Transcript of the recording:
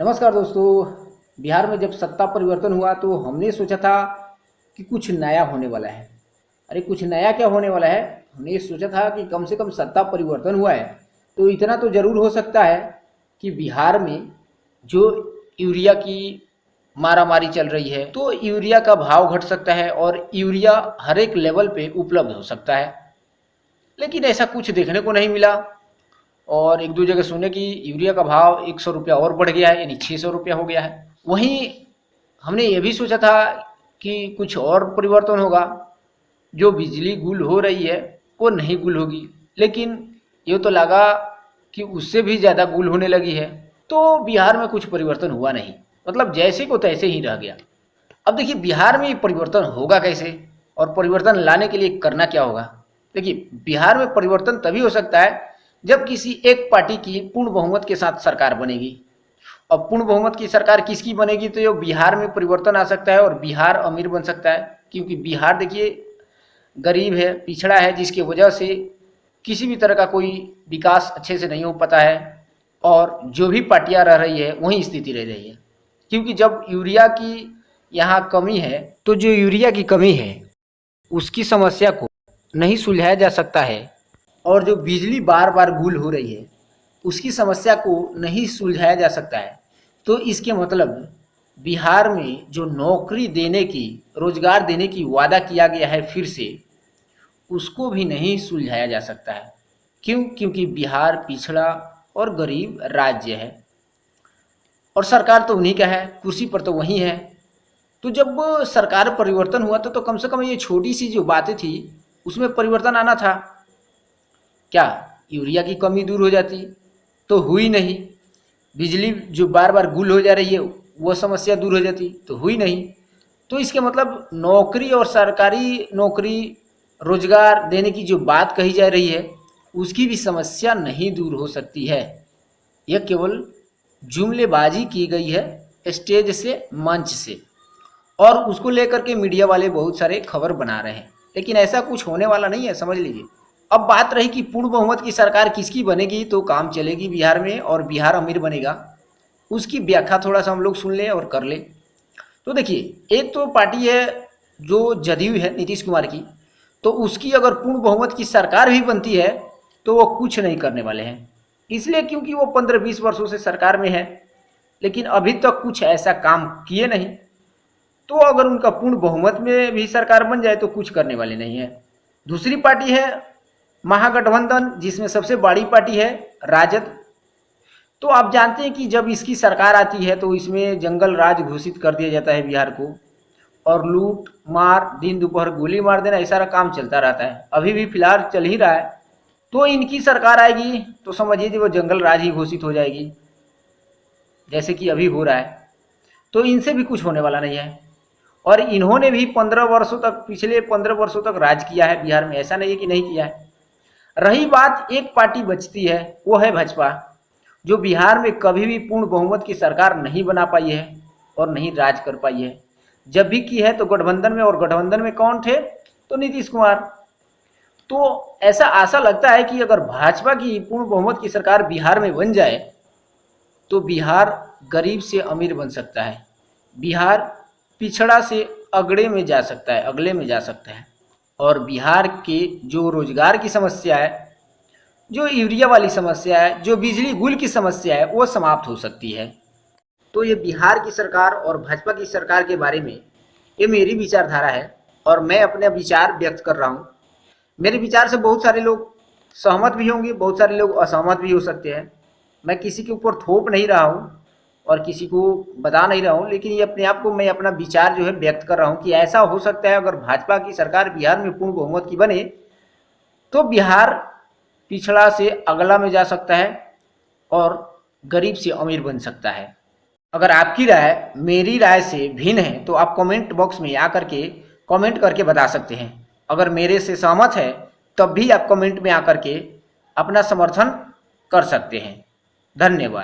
नमस्कार दोस्तों। बिहार में जब सत्ता परिवर्तन हुआ तो हमने सोचा था कि कुछ नया होने वाला है। अरे कुछ नया क्या होने वाला है, हमने ये सोचा था कि कम से कम सत्ता परिवर्तन हुआ है तो इतना तो ज़रूर हो सकता है कि बिहार में जो यूरिया की मारामारी चल रही है तो यूरिया का भाव घट सकता है और यूरिया हर एक लेवल पे उपलब्ध हो सकता है। लेकिन ऐसा कुछ देखने को नहीं मिला और एक दो जगह सुने कि यूरिया का भाव 100 रुपया और बढ़ गया है, यानी 600 रुपया हो गया है। वहीं हमने ये भी सोचा था कि कुछ और परिवर्तन होगा, जो बिजली गुल हो रही है वो नहीं गुल होगी, लेकिन ये तो लगा कि उससे भी ज़्यादा गुल होने लगी है। तो बिहार में कुछ परिवर्तन हुआ नहीं, मतलब जैसे को तैसे ही रह गया। अब देखिए बिहार में ये परिवर्तन होगा कैसे और परिवर्तन लाने के लिए करना क्या होगा। देखिए बिहार में परिवर्तन तभी हो सकता है जब किसी एक पार्टी की पूर्ण बहुमत के साथ सरकार बनेगी। और पूर्ण बहुमत की सरकार किसकी बनेगी तो ये बिहार में परिवर्तन आ सकता है और बिहार अमीर बन सकता है, क्योंकि बिहार देखिए गरीब है, पिछड़ा है, जिसकी वजह से किसी भी तरह का कोई विकास अच्छे से नहीं हो पाता है और जो भी पार्टियां रह रही है वही स्थिति रह रही है। क्योंकि जब यूरिया की यहाँ कमी है तो जो यूरिया की कमी है उसकी समस्या को नहीं सुलझाया जा सकता है और जो बिजली बार बार गुल हो रही है उसकी समस्या को नहीं सुलझाया जा सकता है। तो इसके मतलब बिहार में जो नौकरी देने की, रोजगार देने की वादा किया गया है फिर से, उसको भी नहीं सुलझाया जा सकता है। क्यों? क्योंकि बिहार पिछड़ा और गरीब राज्य है और सरकार तो उन्हीं का है, कुर्सी पर तो वही है। तो जब सरकार परिवर्तन हुआ तो कम से कम ये छोटी सी जो बातें थी उसमें परिवर्तन आना था। क्या यूरिया की कमी दूर हो जाती? तो हुई नहीं। बिजली जो बार बार गुल हो जा रही है वो समस्या दूर हो जाती? तो हुई नहीं। तो इसके मतलब नौकरी और सरकारी नौकरी, रोजगार देने की जो बात कही जा रही है उसकी भी समस्या नहीं दूर हो सकती है। यह केवल जुमलेबाजी की गई है स्टेज से, मंच से, और उसको लेकर के मीडिया वाले बहुत सारे खबर बना रहे हैं, लेकिन ऐसा कुछ होने वाला नहीं है, समझ लीजिए। अब बात रही कि पूर्ण बहुमत की सरकार किसकी बनेगी तो काम चलेगी बिहार में और बिहार अमीर बनेगा, उसकी व्याख्या थोड़ा सा हम लोग सुन लें और कर लें। तो देखिए एक तो पार्टी है जो जदयू है नीतीश कुमार की, तो उसकी अगर पूर्ण बहुमत की सरकार भी बनती है तो वो कुछ नहीं करने वाले हैं। इसलिए क्योंकि वो 15-20 वर्षों से सरकार में है लेकिन अभी तक कुछ ऐसा काम किए नहीं। तो अगर उनका पूर्ण बहुमत में भी सरकार बन जाए तो कुछ करने वाले नहीं है। दूसरी पार्टी है महागठबंधन, जिसमें सबसे बड़ी पार्टी है राजद। तो आप जानते हैं कि जब इसकी सरकार आती है तो इसमें जंगल राज घोषित कर दिया जाता है बिहार को, और लूट मार, दिन दोपहर गोली मार देना, ऐसा काम चलता रहता है। अभी भी फिलहाल चल ही रहा है। तो इनकी सरकार आएगी तो समझिए कि वो जंगल राज ही घोषित हो जाएगी, जैसे कि अभी हो रहा है। तो इनसे भी कुछ होने वाला नहीं है। और इन्होंने भी 15 वर्षों तक, पिछले 15 वर्षों तक राज किया है बिहार में, ऐसा नहीं है कि नहीं किया है। रही बात एक पार्टी बचती है, वो है भाजपा, जो बिहार में कभी भी पूर्ण बहुमत की सरकार नहीं बना पाई है और नहीं राज कर पाई है। जब भी की है तो गठबंधन में, और गठबंधन में कौन थे तो नीतीश कुमार। तो ऐसा आशा लगता है कि अगर भाजपा की पूर्ण बहुमत की सरकार बिहार में बन जाए तो बिहार गरीब से अमीर बन सकता है, बिहार पिछड़ा से अगड़े में जा सकता है, अगले में जा सकता है, और बिहार के जो रोजगार की समस्या है, जो यूरिया वाली समस्या है, जो बिजली गुल की समस्या है, वो समाप्त हो सकती है। तो ये बिहार की सरकार और भाजपा की सरकार के बारे में ये मेरी विचारधारा है और मैं अपने विचार व्यक्त कर रहा हूँ। मेरे विचार से बहुत सारे लोग सहमत भी होंगे, बहुत सारे लोग असहमत भी हो सकते हैं। मैं किसी के ऊपर थोप नहीं रहा हूँ और किसी को बता नहीं रहा हूँ, लेकिन ये अपने आप को मैं अपना विचार जो है व्यक्त कर रहा हूँ कि ऐसा हो सकता है अगर भाजपा की सरकार बिहार में पूर्ण बहुमत की बने तो बिहार पिछड़ा से अगला में जा सकता है और गरीब से अमीर बन सकता है। अगर आपकी राय मेरी राय से भिन्न है तो आप कमेंट बॉक्स में आकर के कमेंट करके बता सकते हैं। अगर मेरे से सहमत है तब भी आप कमेंट में आकर के अपना समर्थन कर सकते हैं। धन्यवाद।